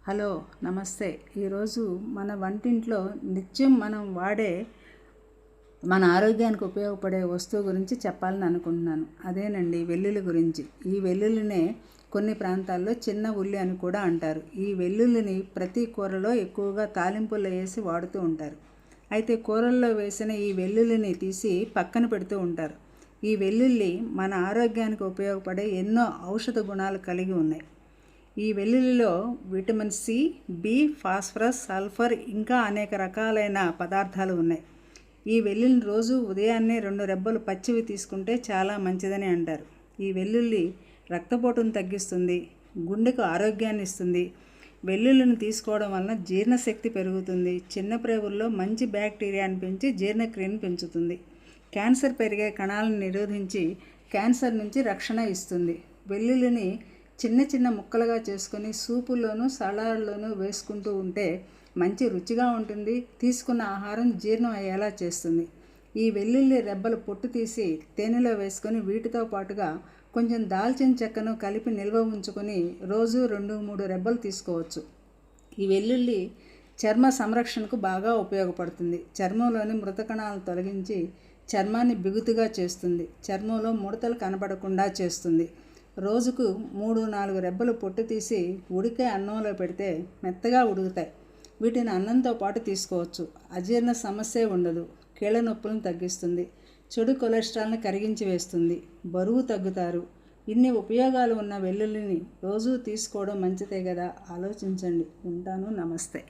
Hello నమస్తే. ఈరోజు మన వంటింట్లో నిత్యం మనం వాడే మన ఆరోగ్యానికి ఉపయోగపడే వస్తువు గురించి చెప్పాలని అనుకుంటున్నాను. అదేనండి వెల్లుల్లి గురించి. ఈ వెల్లుల్లినే కొన్ని ప్రాంతాల్లో చిన్న ఉల్లి అని కూడా అంటారు. ఈ వెల్లుల్లిని ప్రతి కూరలో ఎక్కువగా తాలింపుల్లో వేసి వాడుతూ ఉంటారు. అయితే కూరల్లో వేసిన ఈ వెల్లుల్లిని తీసి పక్కన పెడుతూ ఉంటారు. ఈ వెల్లుల్లి మన ఆరోగ్యానికి ఉపయోగపడే ఎన్నో ఔషధ గుణాలు కలిగి ఉన్నాయి. ఈ వెల్లుల్లిలో vitamin C, B, phosphorus, sulphur ఇంకా అనేక రకాలైన పదార్థాలు ఉన్నాయి. ఈ వెల్లుల్లిని రోజు ఉదయాన్నే 2 రెబ్బలు పచ్చివి తీసుకుంటే చాలా మంచిదని అంటారు. ఈ వెల్లుల్లి రక్తపోటును తగ్గిస్తుంది, గుండెకు ఆరోగ్యాన్ని ఇస్తుంది. వెల్లుల్లిని తీసుకోవడం వలన జీర్ణశక్తి పెరుగుతుంది, చిన్న ప్రేగుల్లో మంచి బ్యాక్టీరియాని పెంచి జీర్ణక్రియను పెంచుతుంది. క్యాన్సర్ పెరిగే కణాలను నిరోధించి క్యాన్సర్ నుంచి రక్షణ ఇస్తుంది. వెల్లుల్లిని చిన్న చిన్న ముక్కలుగా చేసుకొని సూపుల్లోనూ సలాడ్లోనూ వేసుకుంటూ ఉంటే మంచి రుచిగా ఉంటుంది. తీసుకున్న ఆహారం జీర్ణం అయ్యేలా చేస్తుంది. ఈ వెల్లుల్లి రెబ్బలు పొట్టు తీసి తేనెలో వేసుకొని వీటితో పాటుగా కొంచెం దాల్చిన చెక్కను కలిపి నిల్వ ఉంచుకొని రోజు 2-3 రెబ్బలు తీసుకోవచ్చు. ఈ వెల్లుల్లి చర్మ సంరక్షణకు బాగా ఉపయోగపడుతుంది. చర్మంలోని మృత కణాలను తొలగించి చర్మాన్ని బిగుతుగా చేస్తుంది. చర్మంలో ముడతలు కనబడకుండా చేస్తుంది. రోజుకు 3-4 రెబ్బలు పొట్టు తీసి ఉడికే అన్నంలో పెడితే మెత్తగా ఉడుకుతాయి. వీటిని అన్నంతో పాటు తీసుకోవచ్చు. అజీర్ణ సమస్య ఉండదు. కీళ్ళ నొప్పులను తగ్గిస్తుంది. చెడు కొలెస్ట్రాల్ని కరిగించి వేస్తుంది. బరువు తగ్గుతారు. ఇన్ని ఉపయోగాలు ఉన్న వెల్లుల్లిని రోజు తీసుకోవడం మంచిదే కదా. ఆలోచించండి. ఉంటాను. నమస్తే.